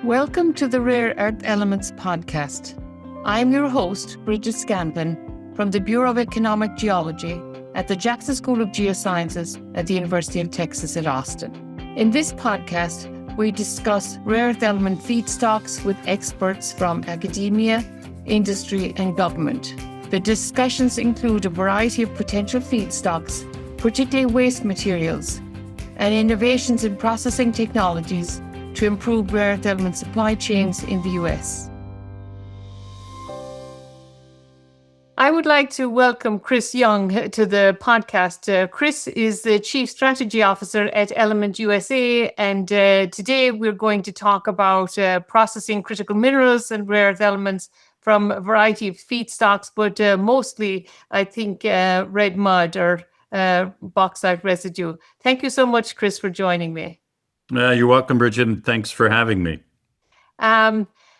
Welcome to the Rare Earth Elements podcast. I'm your host, Bridget Scanlon, from the Bureau of Economic Geology at the Jackson School of Geosciences at the University of Texas at Austin. In this podcast, we discuss rare earth element feedstocks with experts from academia, industry, and government. The discussions include a variety of potential feedstocks, particularly waste materials, and innovations in processing technologies to improve rare earth element supply chains in the US. I would like to welcome Chris Young to the podcast. Chris is the Chief Strategy Officer at ElementUSA, and today we're going to talk about processing critical minerals and rare earth elements from a variety of feedstocks, but mostly, I think, red mud or bauxite residue. Thank you so much, Chris, for joining me. You're welcome, Bridget, and thanks for having me.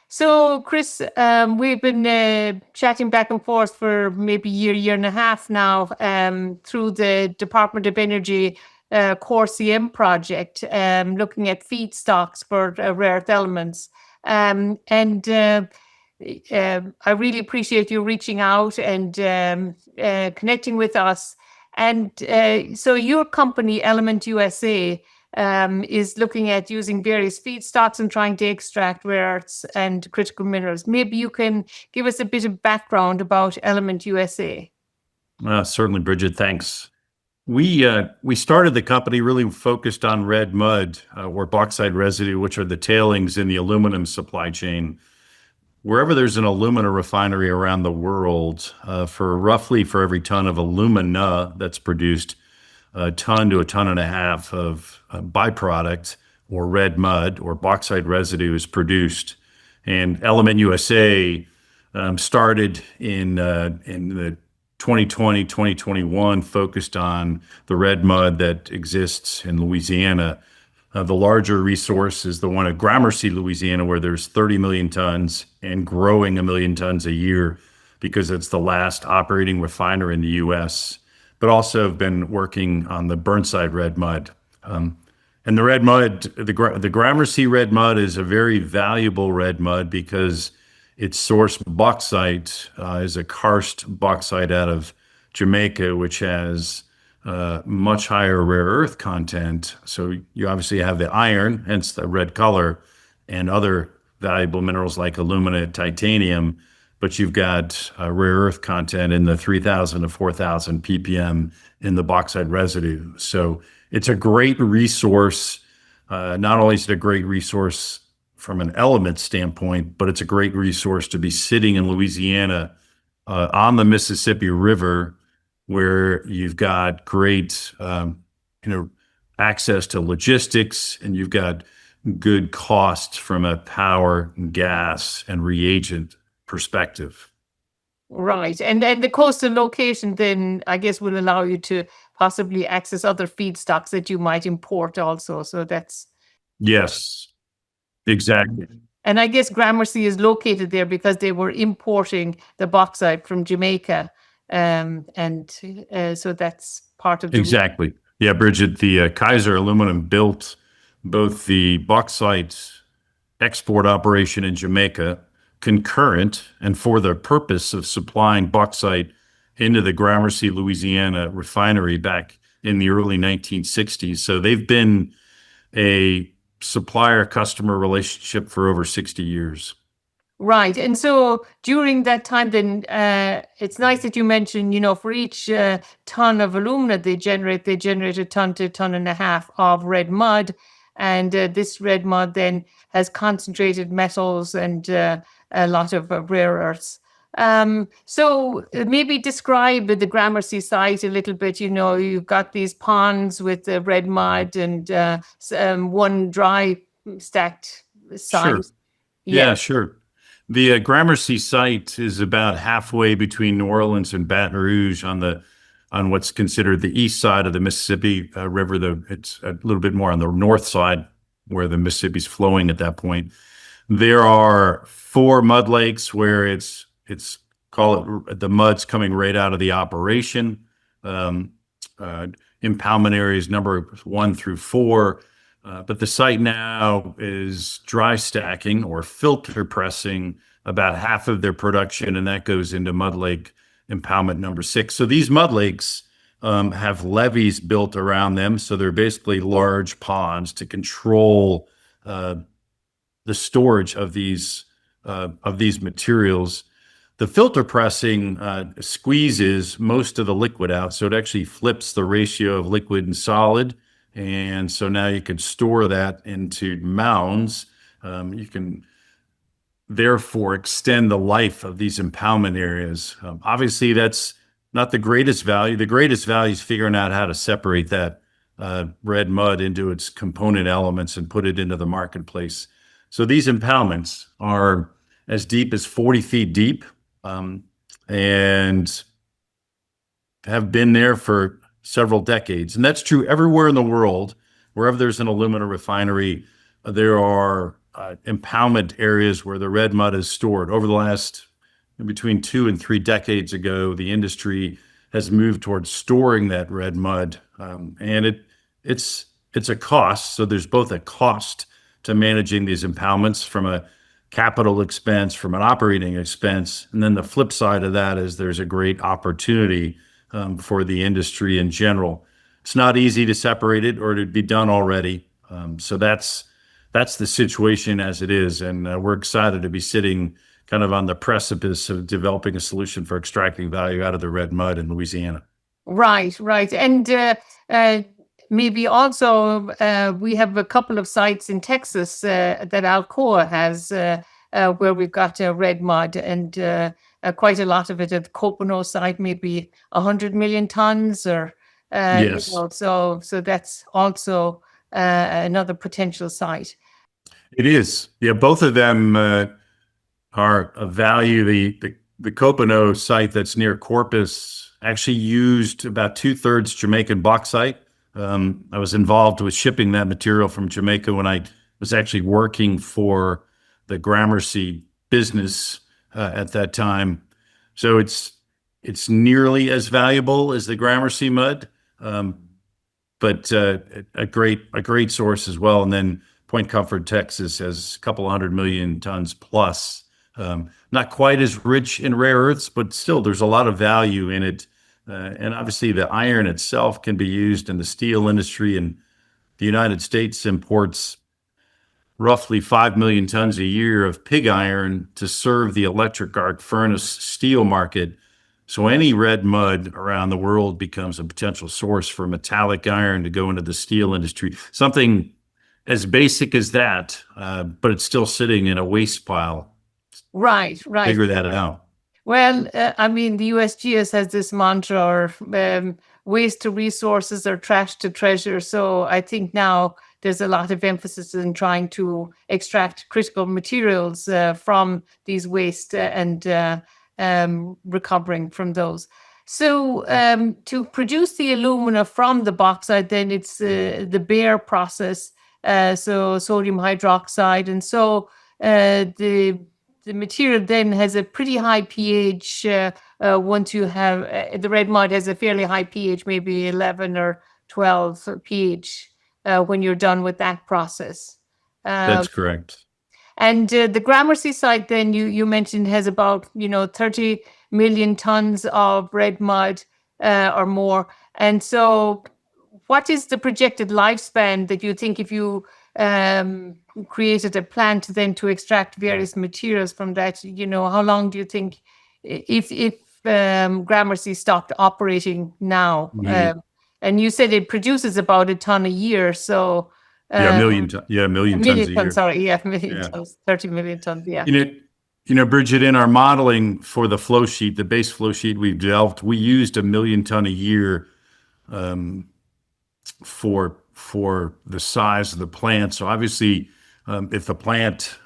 So, Chris, we've been chatting back and forth for maybe a year and a half now through the Department of Energy Core CM project, looking at feedstocks for rare earth elements. I really appreciate you reaching out and connecting with us. And so your company, ElementUSA, is looking at using various feedstocks and trying to extract rare earths and critical minerals. Maybe you can give us a bit of background about ElementUSA. Certainly, Bridget, thanks. We started the company really focused on red mud or bauxite residue, which are the tailings in the aluminum supply chain. Wherever there's an alumina refinery around the world, for every ton of alumina that's produced, a ton to a ton and a half of byproduct or red mud or bauxite residue is produced. And ElementUSA started in the 2020, 2021, focused on the red mud that exists in Louisiana. The larger resource is the one at Gramercy, Louisiana, where there's 30 million tons and growing 1 million tons a year because it's the last operating refiner in the U.S., but also have been working on the Burnside red mud. And the red mud, the Gramercy red mud is a very valuable red mud because its source bauxite is a karst bauxite out of Jamaica, which has much higher rare earth content. So you obviously have the iron, hence the red color, and other valuable minerals like alumina, titanium, but you've got rare earth content in the 3,000 to 4,000 ppm in the bauxite residue. So it's a great resource. Not only is it a great resource from an element standpoint, but it's a great resource to be sitting in Louisiana on the Mississippi River, where you've got great access to logistics, and you've got good costs from a power, gas, and reagent perspective. Right. And the coastal location then, I guess, will allow you to possibly access other feedstocks that you might import also. So that's... Yes, exactly. And I guess Gramercy is located there because they were importing the bauxite from Jamaica. So that's part of the... Exactly. Yeah, Bridget, the Kaiser Aluminum built both the bauxite export operation in Jamaica concurrent and for the purpose of supplying bauxite into the Gramercy, Louisiana refinery back in the early 1960s. So they've been a supplier-customer relationship for over 60 years. Right. And so during that time, then it's nice that you mentioned, for each ton of alumina they generate a ton to a ton and a half of red mud. And this red mud then has concentrated metals and a lot of rare earths. So maybe describe the Gramercy site a little bit. You've got these ponds with the red mud and one dry stacked site. Sure. Yeah, sure. The Gramercy site is about halfway between New Orleans and Baton Rouge on what's considered the east side of the Mississippi River. It's a little bit more on the north side where the Mississippi's flowing at that point. There are 4 mud lakes where it's call it the mud's coming right out of the operation. Impoundment areas number 1 through 4. But the site now is dry stacking or filter pressing about half of their production, and that goes into Mud Lake impoundment number 6. So these mud lakes have levees built around them. So they're basically large ponds to control the storage of these materials. The filter pressing squeezes most of the liquid out, so it actually flips the ratio of liquid and solid. And so now you can store that into mounds. You can therefore extend the life of these impoundment areas. Obviously, that's not the greatest value. The greatest value is figuring out how to separate that red mud into its component elements and put it into the marketplace. So these impoundments are as deep as 40 feet deep, and have been there for several decades. And that's true everywhere in the world. Wherever there's an aluminum refinery, there are impoundment areas where the red mud is stored. Over the last between 2 and 3 decades ago, the industry has moved towards storing that red mud, and it's a cost. So there's both a cost to managing these impoundments from a capital expense, from an operating expense, and then the flip side of that is there's a great opportunity for the industry in general. It's not easy to separate it or to be done already. So that's the situation as it is, and we're excited to be sitting kind of on the precipice of developing a solution for extracting value out of the red mud in Louisiana. Right, right. And maybe also we have a couple of sites in Texas that Alcoa has where we've got red mud, and quite a lot of it at the Copano site, maybe 100 million tons, or Yes. so that's also another potential site. It is. Yeah, both of them are of value. The Copano site that's near Corpus actually used about 2/3 Jamaican bauxite. I was involved with shipping that material from Jamaica when I was actually working for the Gramercy business at that time. So it's nearly as valuable as the Gramercy mud, but a great source as well. And then Point Comfort, Texas, has a couple 100 million tons plus. Not quite as rich in rare earths, but still there's a lot of value in it. And obviously the iron itself can be used in the steel industry, and the United States imports roughly 5 million tons a year of pig iron to serve the electric arc furnace steel market. So any red mud around the world becomes a potential source for metallic iron to go into the steel industry. Something as basic as that, but it's still sitting in a waste pile. Right, right. Figure that out. Well, I mean, the USGS has this mantra, or waste to resources or trash to treasure. So I think now there's a lot of emphasis in trying to extract critical materials from these waste and recovering from those. So to produce the alumina from the bauxite, then it's the bare process, so sodium hydroxide. And so the material then has a pretty high pH. Once you have the red mud has a fairly high pH, maybe 11 or 12 pH when you're done with that process. That's correct. And the Gramercy site, then you mentioned, has about 30 million tons of red mud or more. And so, what is the projected lifespan that you think, if you created a plant then to extract various materials from that? How long do you think, if Gramercy stopped operating now? Mhm. And you said it produces about a ton a year, so. Yeah, a million tons a million year. tons, sorry, yeah, million Yeah. tons, 30 million tons, yeah. Bridget, in our modeling for the flow sheet, the base flow sheet we've developed, we used 1 million ton a year for the size of the plant. So obviously, if the plant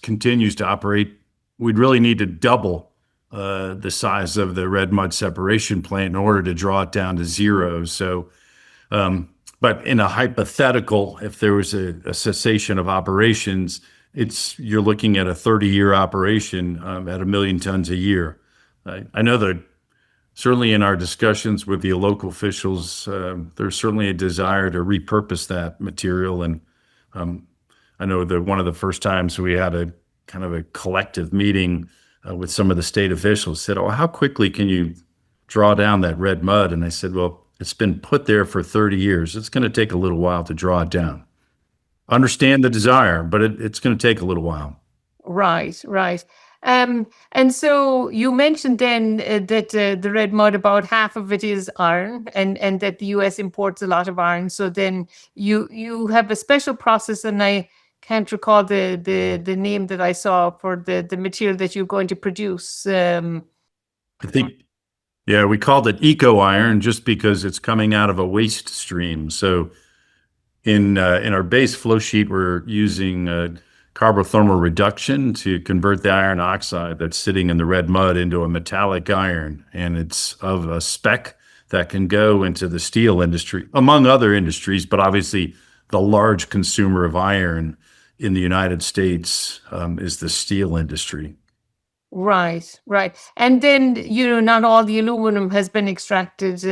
continues to operate, we'd really need to double the size of the red mud separation plant in order to draw it down to zero. So, but in a hypothetical, if there was a cessation of operations, you're looking at a 30-year operation at 1 million tons a year. I know certainly in our discussions with the local officials, there's certainly a desire to repurpose that material. And I know that one of the first times we had a kind of a collective meeting with some of the state officials said, "Oh, how quickly can you draw down that red mud?" And I said, "Well, it's been put there for 30 years. It's going to take a little while to draw it down. Understand the desire, but it's going to take a little while." Right, right. And so you mentioned then that the red mud, about half of it is iron, and that the US imports a lot of iron. So then you have a special process, and I can't recall the name that I saw for the material that you're going to produce. I think, yeah, we called it eco iron just because it's coming out of a waste stream. So in our base flow sheet, we're using carbothermal reduction to convert the iron oxide that's sitting in the red mud into a metallic iron, and it's of a spec that can go into the steel industry, among other industries, but obviously the large consumer of iron in the United States is the steel industry. Right, right. And then, not all the aluminum has been extracted,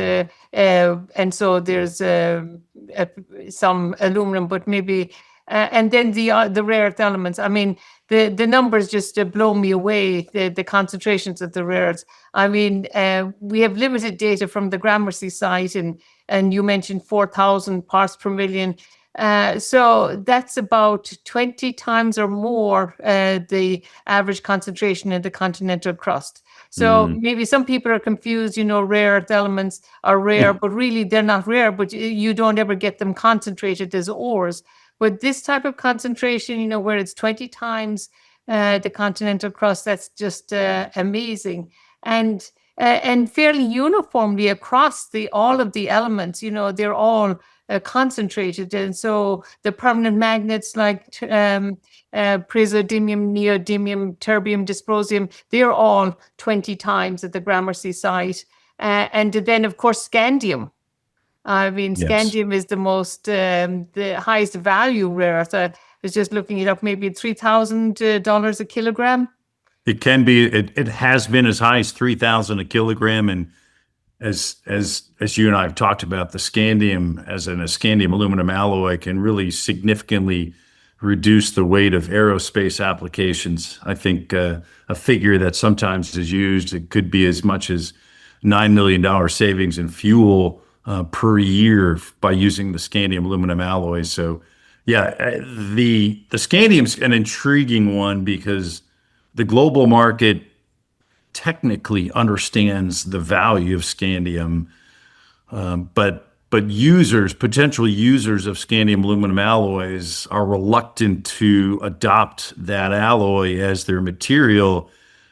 and so there's uh, some aluminum, but maybe, and then the rare earth elements. I mean, the numbers just blow me away. The concentrations of the rare earths. I mean, we have limited data from the Gramercy site, and you mentioned 4,000 parts per million. So that's about 20 times or more the average concentration in the continental crust. So maybe some people are confused, rare earth elements are rare, but really they're not rare, but you don't ever get them concentrated as ores. But this type of concentration, where it's 20 times the continental crust, that's just amazing. And fairly uniformly across all of the elements, they're all concentrated. And so the permanent magnets like praseodymium, neodymium, terbium, dysprosium, they're all 20 times at the Gramercy site. And then, of course, scandium. I mean, Yes. scandium is the highest value rare earth. I was just looking it up, maybe $3,000 a kilogram. It can be. It has been as high as 3,000 a kilogram, and as you and I have talked about, the scandium as a scandium aluminum alloy can really significantly reduce the weight of aerospace applications. I think a figure that sometimes is used, it could be as much as $9 million savings in fuel per year by using the scandium aluminum alloys. So, yeah, the scandium's an intriguing one because the global market technically understands the value of scandium, but potential users of scandium aluminum alloys are reluctant to adopt that alloy as their material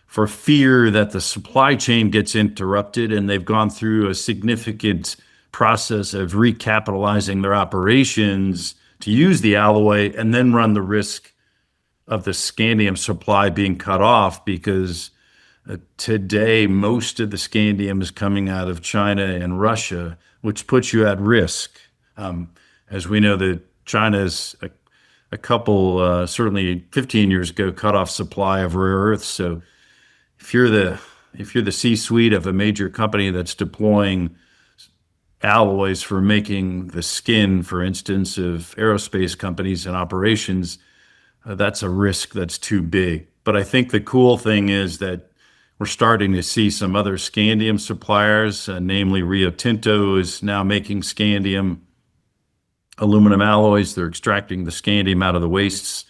for fear that the supply chain gets interrupted, and they've gone through a significant process of recapitalizing their operations to use the alloy and then run the risk of the scandium supply being cut off because today most of the scandium is coming out of China and Russia, which puts you at risk. As we know, that China's a couple, certainly 15 years ago, cut off supply of rare earths. So if you're the C-suite of a major company that's deploying alloys for making the skin, for instance, of aerospace companies and operations, that's a risk that's too big. But I think the cool thing is that we're starting to see some other scandium suppliers, namely Rio Tinto is now making scandium aluminum alloys. They're extracting the scandium out of the wastes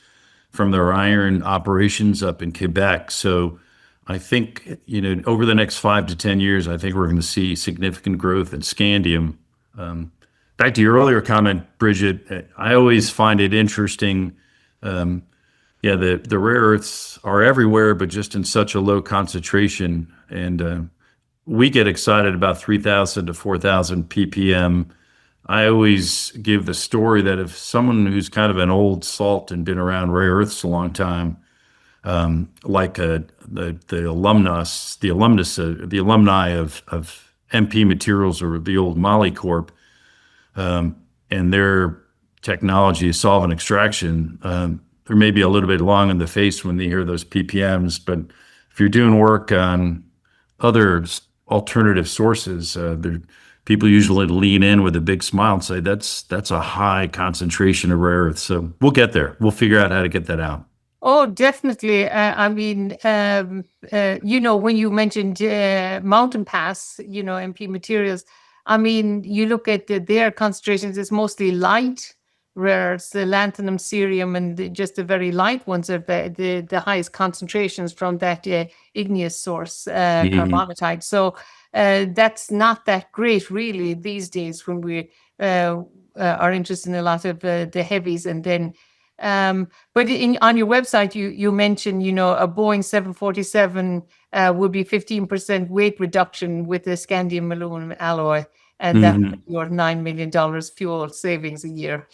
from their iron operations up in Quebec. So I think, over the next 5 to 10 years, I think we're going to see significant growth in scandium. Back to your earlier comment, Bridget, I always find it interesting. The rare earths are everywhere, but just in such a low concentration. And we get excited about 3,000 to 4,000 ppm. I always give the story that if someone who's kind of an old salt and been around rare earths a long time, like the alumni of MP Materials or the old Moly Corp, and their technology is solvent extraction, there may be a little bit long in the face when they hear those ppms, but if you're doing work on other alternative sources. People usually lean in with a big smile and say that's a high concentration of rare earths. So we'll get there. We'll figure out how to get that out. Oh, definitely. I mean, when you mentioned Mountain Pass, MP Materials, I mean, you look at their concentrations, it's mostly light rare earths, the lanthanum, cerium, and just the very light ones are the highest concentrations from that igneous source, Mhm. carbonatite. So that's not that great, really, these days when we are interested in a lot of the heavies. And then but on your website, you mentioned, a Boeing 747 would be 15% weight reduction with the scandium aluminum alloy, and that would Mhm. be your $9 million fuel savings a year.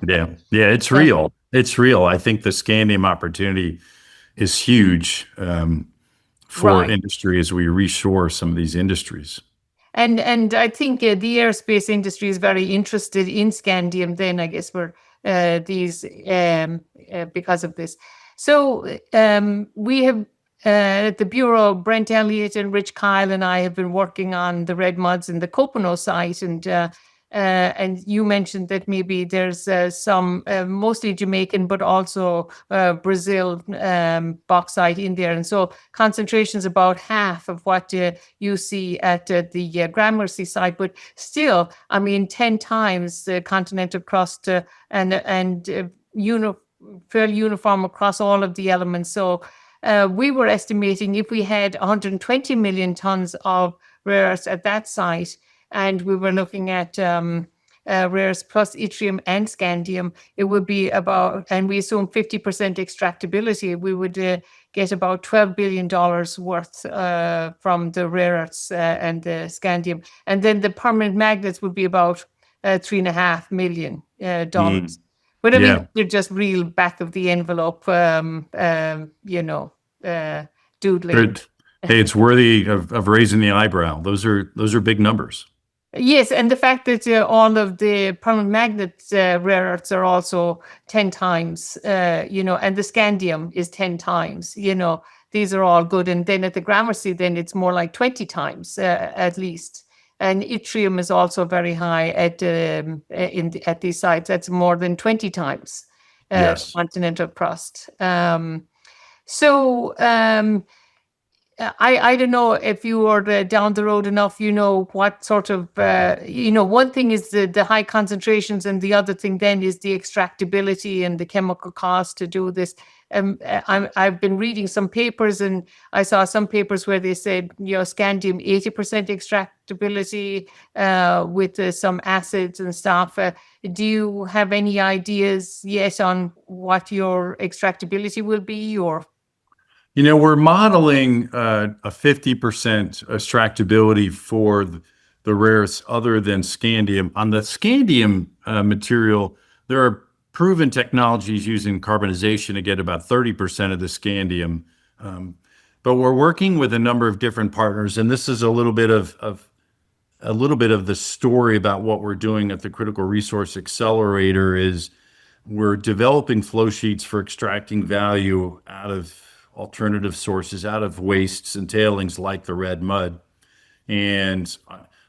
Yeah. Yeah. It's Yeah. real. It's real. I think the scandium opportunity is huge for Right. industry as we reshore some of these industries. And I think the aerospace industry is very interested in scandium. Then I guess we're these because of this. So we have at the Bureau, Brent Elliott and Rich Kyle and I have been working on the red muds in the Copano site, and you mentioned that maybe there's some mostly Jamaican, but also Brazil bauxite in there, and so concentrations about half of what you see at the Gramercy site, but still, I mean, 10 times the continental crust and fairly uniform across all of the elements. So we were estimating if we had 120 million tons of rare earths at that site, and we were looking at rare earths plus yttrium and scandium, it would be about, and we assume 50% extractability, we would get about $12 billion worth from the rare earths and the scandium. And then the permanent magnets would be about $3.5 million Mm. dollars. But I mean, Yeah. they're just real back of the envelope, uh, doodling. But, hey, it's worthy of raising the eyebrow. Those are big numbers. Yes, and the fact that all of the permanent magnet rare earths are also 10 times, and the scandium is 10 times, these are all good. And then at the Gramercy, then it's more like 20 times at least. And yttrium is also very high at these sites. That's more than 20 times Yes. continental crust. So I don't know if you were down the road enough, what sort of, one thing is the high concentrations, and the other thing then is the extractability and the chemical cost to do this. I've been reading some papers, and I saw some papers where they said, scandium 80% extractability with some acids and stuff. Do you have any ideas yet on what your extractability will be, or? We're modeling a 50% extractability for the rares other than scandium. On the scandium material, there are proven technologies using carbonization to get about 30% of the scandium. But we're working with a number of different partners, and this is a little bit of the story about what we're doing at the Critical Resource Accelerator is we're developing flow sheets for extracting value out of alternative sources, out of wastes and tailings like the red mud. And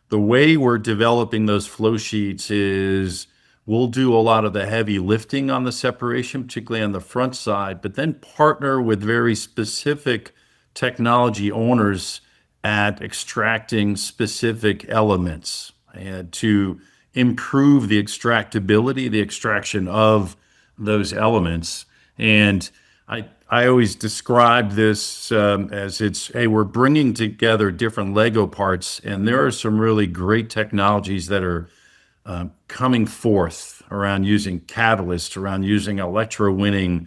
the way we're developing those flow sheets is we'll do a lot of the heavy lifting on the separation, particularly on the front side, but then partner with very specific technology owners at extracting specific elements and to improve the extractability, the extraction of those elements. And I always describe this as hey, we're bringing together different Lego parts, and there are some really great technologies that are coming forth around using catalysts, around using electrowinning,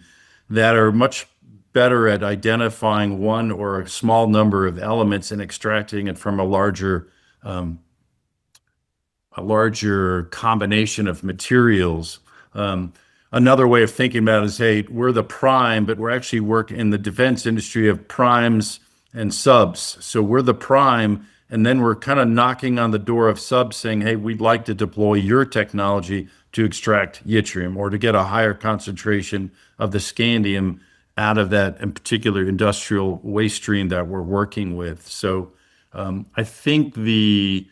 that are much better at identifying one or a small number of elements and extracting it from a larger combination of materials. Another way of thinking about it is, hey, we're the prime, but we're actually working in the defense industry of primes and subs. So we're the prime, and then we're kind of knocking on the door of subs saying, hey, we'd like to deploy your technology to extract yttrium or to get a higher concentration of the scandium out of that in particular industrial waste stream that we're working with. So I think the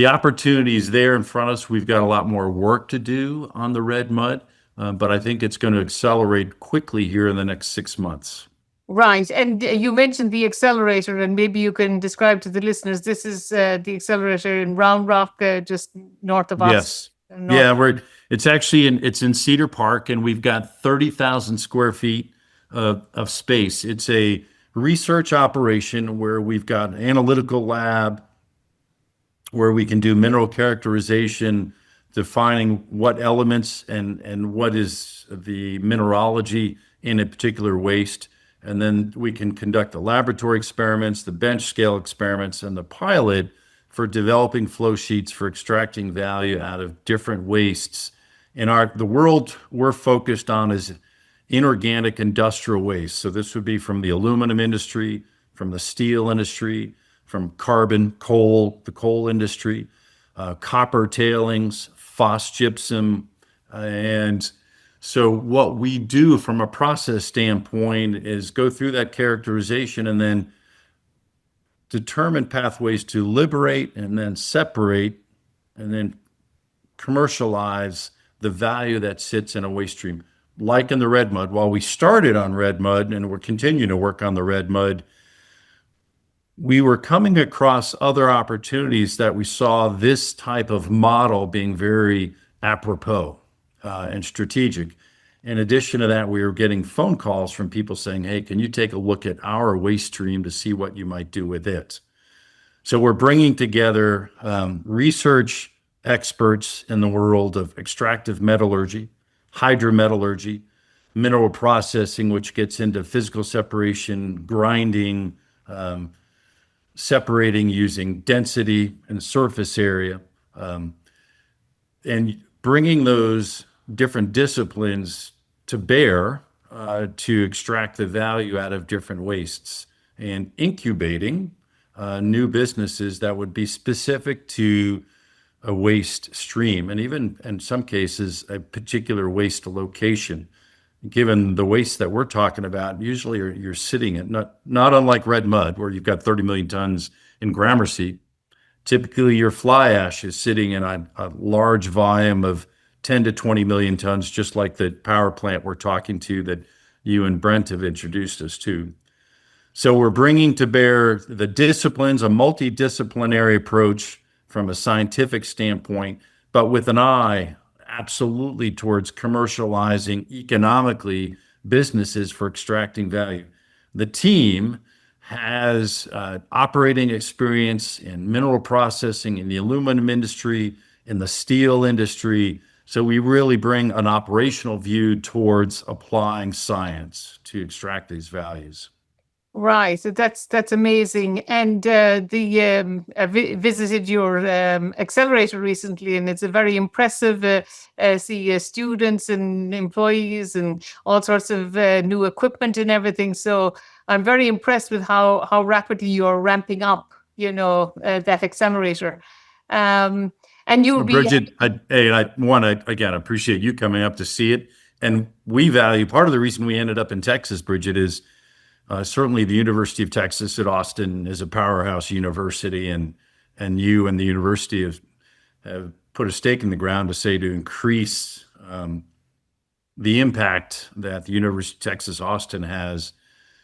opportunity is there in front of us. We've got a lot more work to do on the red mud, but I think it's going to accelerate quickly here in the next 6 months. Right. And you mentioned the accelerator, and maybe you can describe to the listeners, this is the accelerator in Round Rock, just north of Austin. Yes. North. Yeah, it's in Cedar Park, and we've got 30,000 square feet of space. It's a research operation where we've got an analytical lab where we can do mineral characterization, defining what elements and what is the mineralogy in a particular waste. And then we can conduct the laboratory experiments, the bench scale experiments, and the pilot for developing flow sheets for extracting value out of different wastes. And the world we're focused on is inorganic industrial waste. So this would be from the aluminum industry, from the steel industry, from carbon, coal, the coal industry, copper tailings, phosphogypsum. And so what we do from a process standpoint is go through that characterization and then determine pathways to liberate and then separate and then commercialize the value that sits in a waste stream. Like in the red mud, while we started on red mud and we're continuing to work on the red mud, we were coming across other opportunities that we saw this type of model being very apropos and strategic. In addition to that, we were getting phone calls from people saying, hey, can you take a look at our waste stream to see what you might do with it? So we're bringing together research experts in the world of extractive metallurgy, hydrometallurgy, mineral processing, which gets into physical separation, grinding, separating using density and surface area, and bringing those different disciplines to bear to extract the value out of different wastes and incubating new businesses that would be specific to a waste stream, and even in some cases, a particular waste location. Given the waste that we're talking about, usually you're sitting at not unlike red mud, where you've got 30 million tons in Gramercy. Typically, your fly ash is sitting in a large volume of 10 to 20 million tons, just like the power plant we're talking to that you and Brent have introduced us to. So we're bringing to bear the disciplines, a multidisciplinary approach from a scientific standpoint, but with an eye absolutely towards commercializing economically businesses for extracting value. The team has operating experience in mineral processing, in the aluminum industry, in the steel industry. So we really bring an operational view towards applying science to extract these values. Right, so that's amazing. And I visited your accelerator recently, and it's a very impressive. See students and employees and all sorts of new equipment and everything. So I'm very impressed with how rapidly you're ramping up. That accelerator. And you'll Well, be Bridget, I want to again appreciate you coming up to see it, and we value part of the reason we ended up in Texas, Bridget, is certainly the University of Texas at Austin is a powerhouse university, and you and the university have put a stake in the ground to increase the impact that the University of Texas Austin has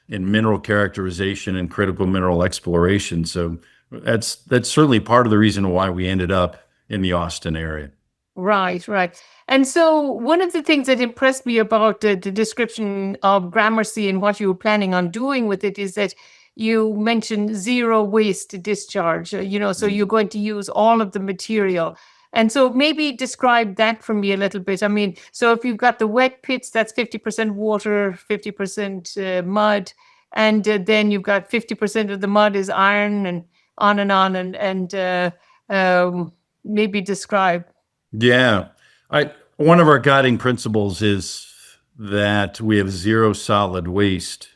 in mineral characterization and critical mineral exploration. So that's certainly part of the reason why we ended up in the Austin area. Right, right. And so one of the things that impressed me about the description of Gramercy and what you were planning on doing with it is that you mentioned zero waste discharge, so you're going to use all of the material. And so maybe describe that for me a little bit. I mean, so if you've got the wet pits, that's 50% water, 50% mud, and then you've got 50% of the mud is iron and on and maybe describe. Yeah. One of our guiding principles is that we have zero solid waste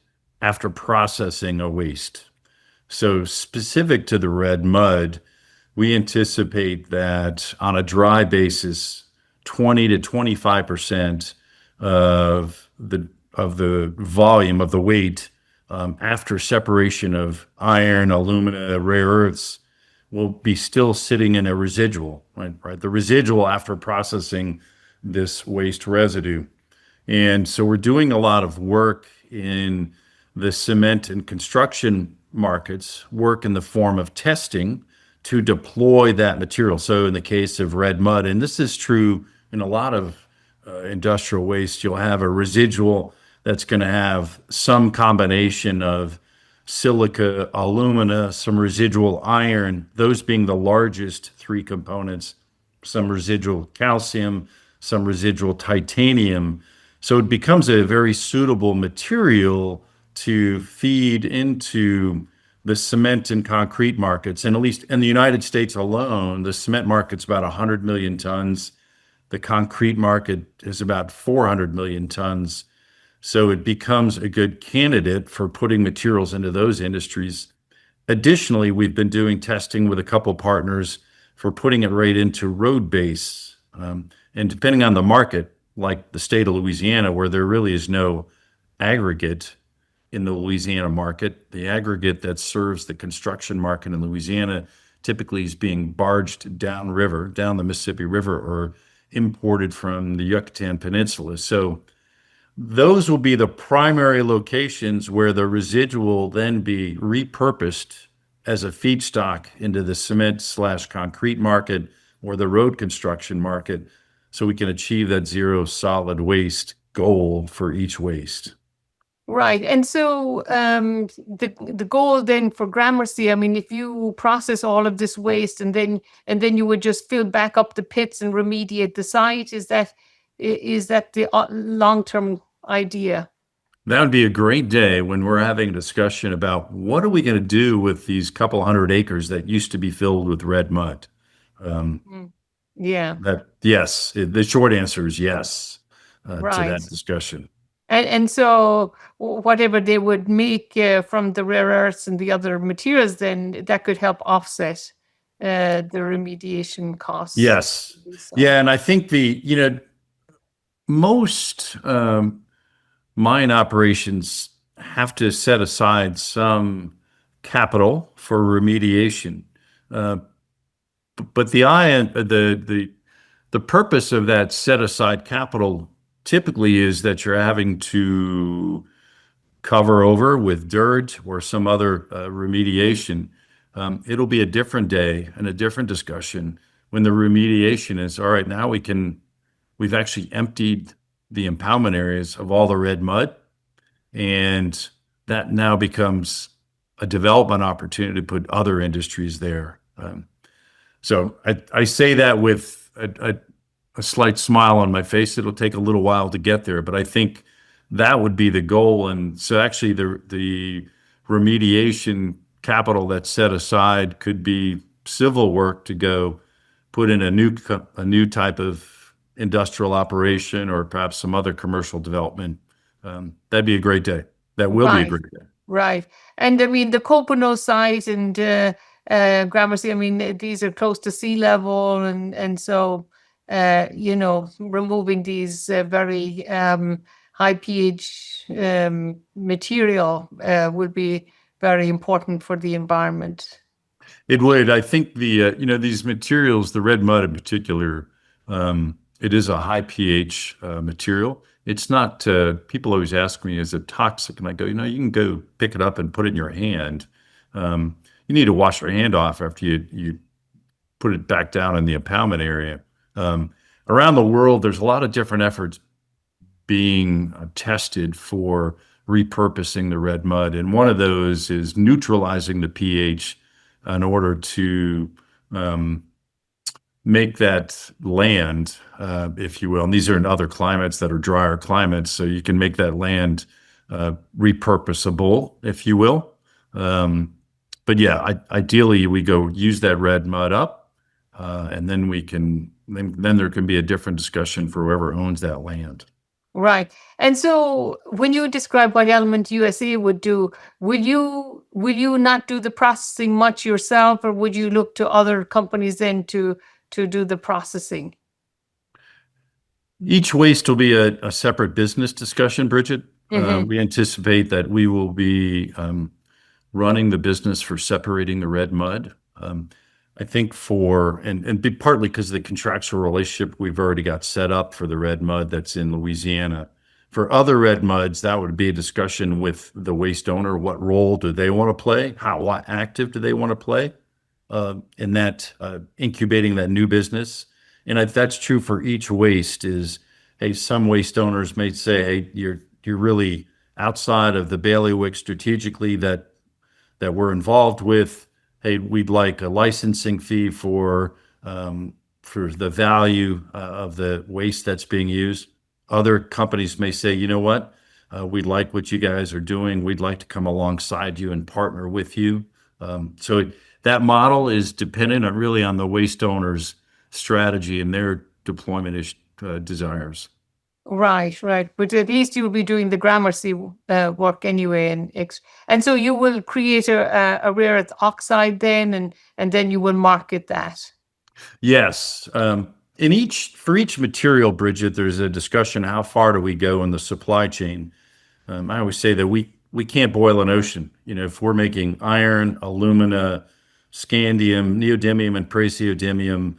after processing a waste. So specific to the red mud, we anticipate that on a dry basis, 20 to 25% of the volume of the weight after separation of iron, alumina, rare earths, will be still sitting in a residual, right? The residual after processing this waste residue. And so we're doing a lot of work in the cement and construction markets, work in the form of testing to deploy that material. So in the case of red mud, and this is true in a lot of industrial waste, you'll have a residual that's going to have some combination of silica, alumina, some residual iron, those being the largest three components, some residual calcium, some residual titanium. So it becomes a very suitable material to feed into the cement and concrete markets. And at least in the United States alone, the cement market's about 100 million tons. The concrete market is about 400 million tons. So it becomes a good candidate for putting materials into those industries. Additionally, we've been doing testing with a couple partners for putting it right into road base. And depending on the market, like the state of Louisiana, where there really is no aggregate in the Louisiana market, the aggregate that serves the construction market in Louisiana typically is being barged downriver, down the Mississippi River, or imported from the Yucatan Peninsula. So those will be the primary locations where the residual will then be repurposed as a feedstock into the cement/concrete market or the road construction market, so we can achieve that zero solid waste goal for each waste. Right. And so the goal then for Gramercy, I mean, if you process all of this waste and then you would just fill back up the pits and remediate the site, is that the long-term idea? That would be a great day when we're having a discussion about what are we going to do with these couple hundred acres that used to be filled with red mud. Yeah. Yes, the short answer is yes to Right. that discussion. And so whatever they would make from the rare earths and the other materials, then that could help offset the remediation costs. Yes. Yeah, and I think most mine operations have to set aside some capital for remediation. But the purpose of that set aside capital typically is that you're having to cover over with dirt or some other remediation. It'll be a different day and a different discussion when the remediation is, all right, now we've actually emptied the impoundment areas of all the red mud, and that now becomes a development opportunity to put other industries there. So I say that with a slight smile on my face. It'll take a little while to get there, but I think that would be the goal. And so actually the remediation capital that's set aside could be civil work to go put in a new type of industrial operation or perhaps some other commercial development. That'd be a great day. That will be a great day. Right. And I mean, the Copano site and Gramercy, I mean, these are close to sea level. And so, removing these very high pH material would be very important for the environment. It would. I think these materials, the red mud in particular, it is a high pH material. It's not, people always ask me, is it toxic? And I go, you can go pick it up and put it in your hand. You need to wash your hand off after you put it back down in the impoundment area. Around the world, there's a lot of different efforts being tested for repurposing the red mud. And one of those is neutralizing the pH in order to make that land, if you will. And these are in other climates that are drier climates, so you can make that land repurposable, if you will. But yeah, ideally we go use that red mud up, and then then there can be a different discussion for whoever owns that land. Right. And so when you describe what ElementUSA would do, will you not do the processing much yourself, or would you look to other companies then to do the processing? Each waste will be a separate business discussion, Bridget. We anticipate that we will be running the business for separating the red mud. I think partly because of the contractual relationship we've already got set up for the red mud that's in Louisiana. For other red muds, that would be a discussion with the waste owner. What role do they want to play? How active do they want to play in that incubating that new business? And if that's true for each waste, hey, some waste owners may say, hey, you're really outside of the bailiwick strategically that we're involved with. Hey, we'd like a licensing fee for the value of the waste that's being used. Other companies may say, you know what, we like what you guys are doing. We'd like to come alongside you and partner with you. So that model is dependent on the waste owner's strategy and their deployment desires. Right. But at least you'll be doing the Gramercy work anyway, and so you will create a rare earth oxide then, and then you will market that. Yes. For each material, Bridget, there's a discussion: how far do we go in the supply chain? I always say that we can't boil an ocean. If we're making iron, alumina, scandium, neodymium, and praseodymium,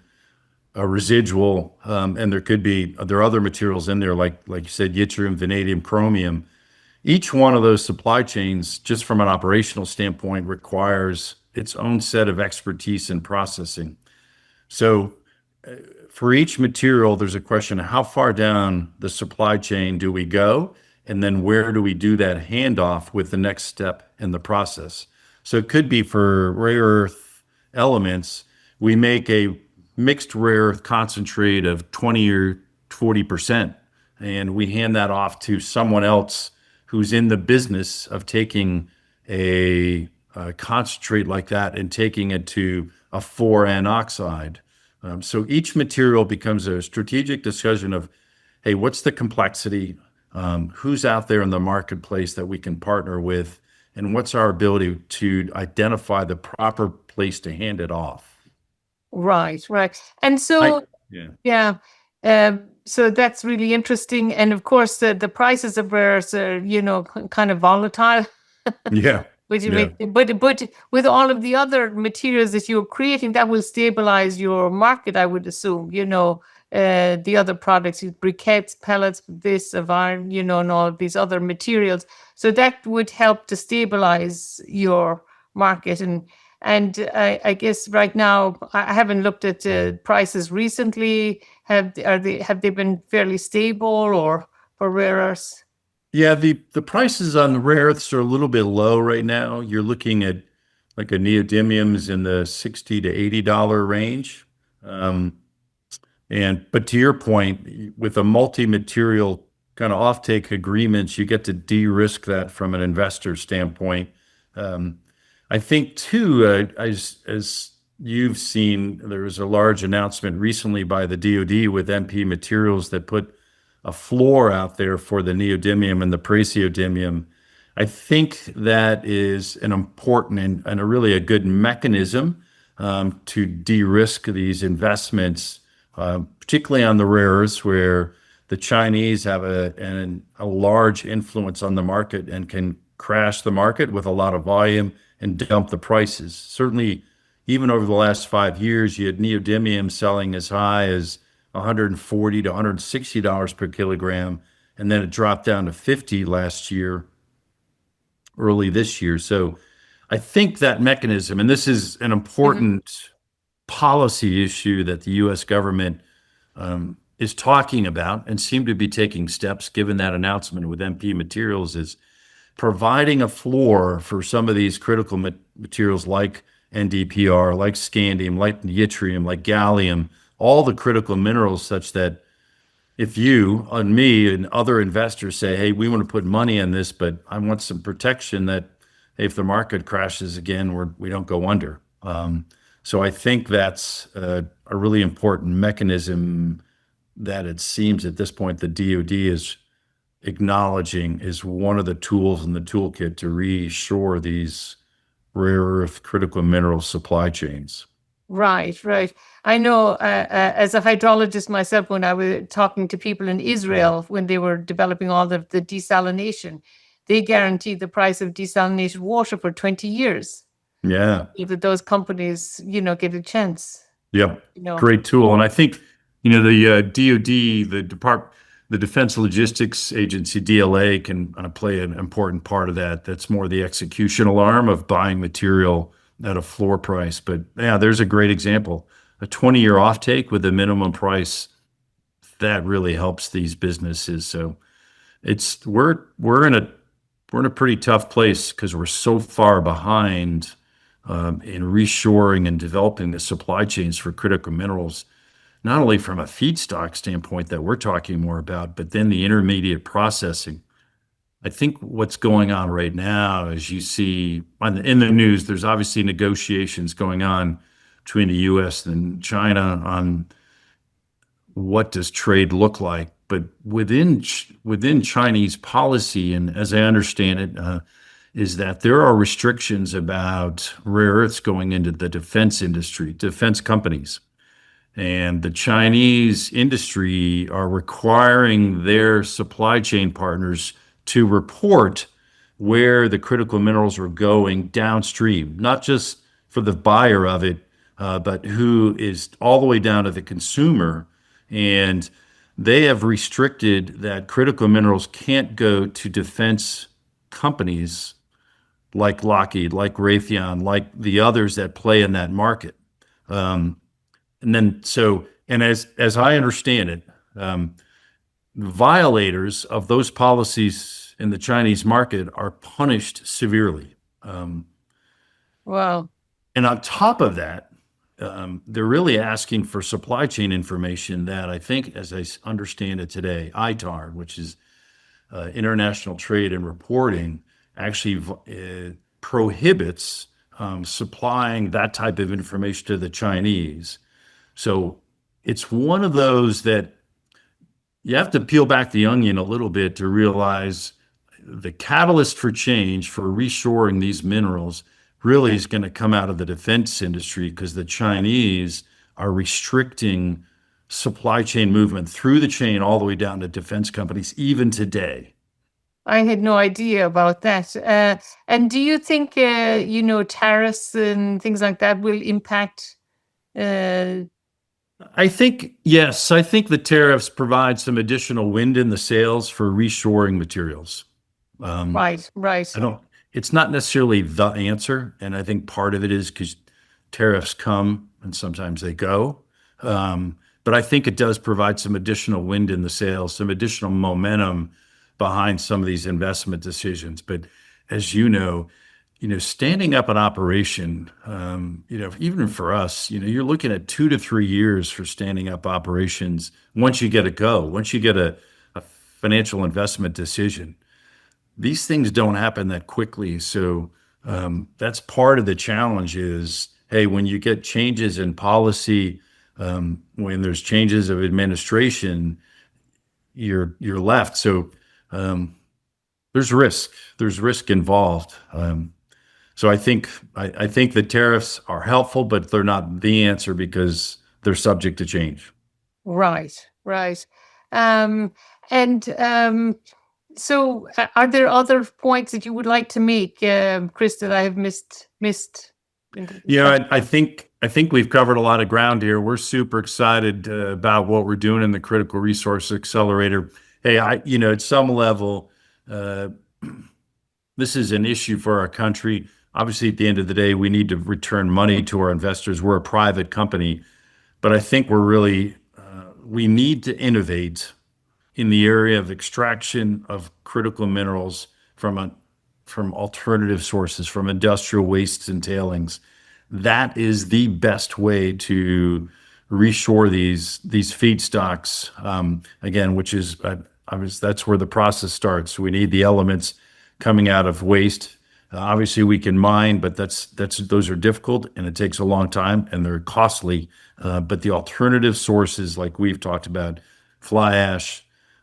a residual, and there are other materials in there, like you said, yttrium, vanadium, chromium. Each one of those supply chains, just from an operational standpoint, requires its own set of expertise in processing. So for each material, there's a question of how far down the supply chain do we go, and then where do we do that handoff with the next step in the process? So it could be for rare earth elements, we make a mixed rare earth concentrate of 20 or 40%, and we hand that off to someone else who's in the business of taking a concentrate like that and taking it to a 4N oxide. So each material becomes a strategic discussion of, hey, what's the complexity? Who's out there in the marketplace that we can partner with? And what's our ability to identify the proper place to hand it off? Right. And so, yeah. So that's really interesting. And of course, the prices of rare earths are, kind of volatile. Yeah. But with all of the other materials that you're creating, that will stabilize your market, I would assume. The other products, briquettes, pellets, this of iron, and all of these other materials. So that would help to stabilize your market. And I guess right now, I haven't looked at prices recently. Have they been fairly stable or for rare earths? Yeah, the prices on the rare earths are a little bit low right now. You're looking at like a neodymium's in the $60 to $80 range. But to your point, with a multi-material kind of offtake agreements, you get to de-risk that from an investor standpoint. I think too, as you've seen, there was a large announcement recently by the DoD with MP Materials that put a floor out there for the neodymium and the praseodymium. I think that is an important and a really a good mechanism to de-risk these investments, particularly on the rare earths, where the Chinese have a large influence on the market and can crash the market with a lot of volume and dump the prices. Certainly, even over the last 5 years, you had neodymium selling as high as $140 to $160 per kilogram, and then it dropped down to $50 last year, early this year. So I think that mechanism, and this is an important policy issue that the U.S. government is talking about and seem to be taking steps, given that announcement with MP Materials, is providing a floor for some of these critical materials like NdPr, like scandium, like yttrium, like gallium, all the critical minerals, such that if you and me and other investors say, hey, we want to put money in this, but I want some protection that if the market crashes again, we don't go under. So I think that's a really important mechanism that it seems at this point the DoD is acknowledging is one of the tools in the toolkit to reshore these rare earth critical mineral supply chains. Right, right. I know as a hydrologist myself, when I was talking to people in Israel when they were developing all the desalination, they guaranteed the price of desalinated water for 20 years. Yeah. If those companies, get a chance, Yep. you know. Great tool. And I think, the DoD, the Defense Logistics Agency, DLA, can play an important part of that. That's more the executional arm of buying material at a floor price. But yeah, there's a great example. A 20-year offtake with a minimum price, that really helps these businesses. So it's we're in a pretty tough place because we're so far behind in reshoring and developing the supply chains for critical minerals, not only from a feedstock standpoint that we're talking more about, but then the intermediate processing. I think what's going on right now, as you see in the news, there's obviously negotiations going on between the U.S. and China on what does trade look like. But within Chinese policy, and as I understand it, is that there are restrictions about rare earths going into the defense industry, defense companies. And the Chinese industry are requiring their supply chain partners to report where the critical minerals are going downstream, not just for the buyer of it, but who is all the way down to the consumer. And they have restricted that critical minerals can't go to defense companies like Lockheed, like Raytheon, like the others that play in that market. And as I understand it, violators of those policies in the Chinese market are punished severely. Wow. And on top of that, they're really asking for supply chain information that I think, as I understand it today, ITAR, which is International Trade and Reporting, actually prohibits supplying that type of information to the Chinese. So it's one of those that you have to peel back the onion a little bit to realize the catalyst for change for reshoring these minerals really is going to come out of the defense industry because the Chinese are restricting supply chain movement through the chain all the way down to defense companies, even today. I had no idea about that. And do you think, tariffs and things like that will impact? I think, yes, I think the tariffs provide some additional wind in the sails for reshoring materials. Right, right. It's not necessarily the answer. And I think part of it is because tariffs come and sometimes they go. But I think it does provide some additional wind in the sails, some additional momentum behind some of these investment decisions. But as standing up an operation, even for us, you're looking at 2 to 3 years for standing up operations once you get once you get a financial investment decision. These things don't happen that quickly. So that's part of the challenge is, hey, when you get changes in policy, when there's changes of administration, you're left. So there's risk involved. So I think the tariffs are helpful, but they're not the answer because they're subject to change. Right, right. So are there other points that you would like to make, Chris, that I have missed? I think we've covered a lot of ground here. We're super excited about what we're doing in the Critical Resource Accelerator. Hey, at some level, this is an issue for our country. Obviously, at the end of the day, we need to return money to our investors. We're a private company, but I think we need to innovate in the area of extraction of critical minerals from alternative sources, from industrial wastes and tailings. That is the best way to reshore these feedstocks. Again, which is that's where the process starts. We need the elements coming out of waste. Obviously, we can mine, but those are difficult and it takes a long time and they're costly. But the alternative sources, like we've talked about, fly ash,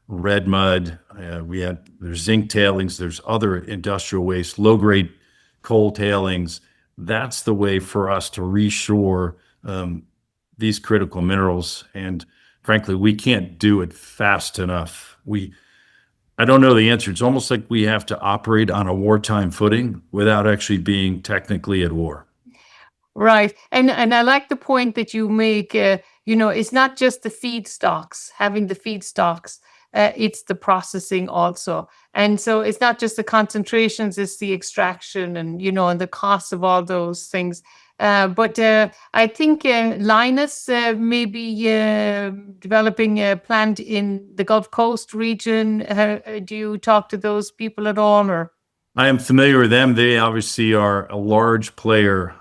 red mud, there's zinc tailings, there's other industrial waste, low-grade coal tailings. That's the way for us to reshore these critical minerals. And frankly, we can't do it fast enough. I don't know the answer. It's almost like we have to operate on a wartime footing without actually being technically at war. Right. And I like the point that you make, it's not just the feedstocks, having the feedstocks, it's the processing also. And so it's not just the concentrations, it's the extraction and the cost of all those things. But I think Linus may be developing a plant in the Gulf Coast region. Do you talk to those people at all, or? I am familiar with them. They obviously are a large player.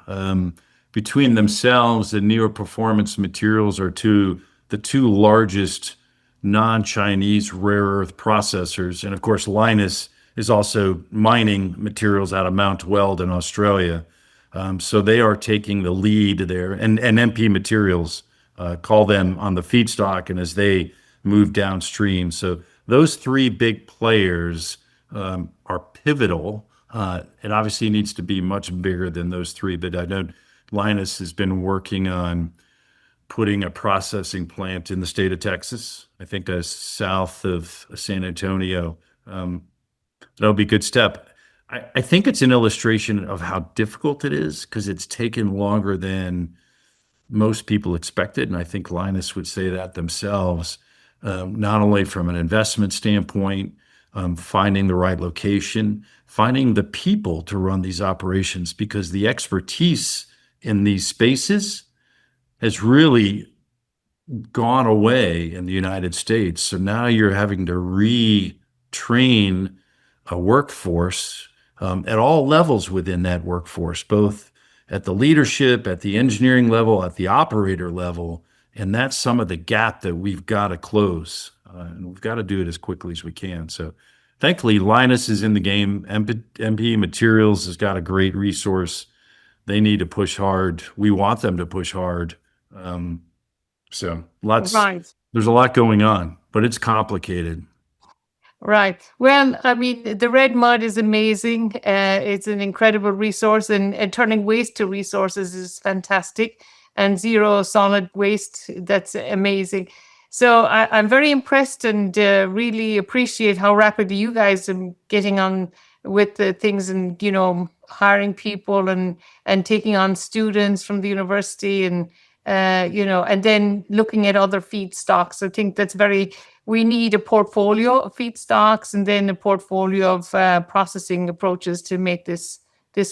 Between themselves and Neo Performance Materials are the two largest non-Chinese rare earth processors. And of course, Linus is also mining materials out of Mount Weld in Australia. So they are taking the lead there. And MP Materials call them on the feedstock and as they move downstream. So those three big players are pivotal. It obviously needs to be much bigger than those three, but I know Linus has been working on putting a processing plant in the state of Texas, I think south of San Antonio. That'll be a good step. I think it's an illustration of how difficult it is because it's taken longer than most people expected. And I think Linus would say that themselves, not only from an investment standpoint, finding the right location, finding the people to run these operations, because the expertise in these spaces has really gone away in the United States. So now you're having to retrain a workforce at all levels within that workforce, both at the leadership, at the engineering level, at the operator level. And that's some of the gap that we've got to close. And we've got to do it as quickly as we can. So thankfully, Linus is in the game. MP Materials has got a great resource. They need to push hard. We want them to push hard. So Right. there's a lot going on, but it's complicated. Right. Well, I mean, the red mud is amazing. It's an incredible resource, and turning waste to resources is fantastic. And zero solid waste, that's amazing. So I'm very impressed and really appreciate how rapidly you guys are getting on with the things and, hiring people and taking on students from the university and, and then looking at other feedstocks. I think we need a portfolio of feedstocks and then a portfolio of processing approaches to make this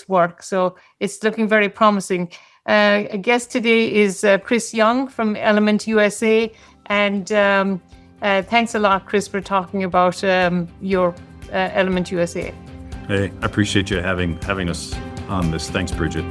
work. So it's looking very promising. A guest today is Chris Young from ElementUSA. And thanks a lot, Chris, for talking about your ElementUSA. Hey, I appreciate you having us on this. Thanks, Bridget.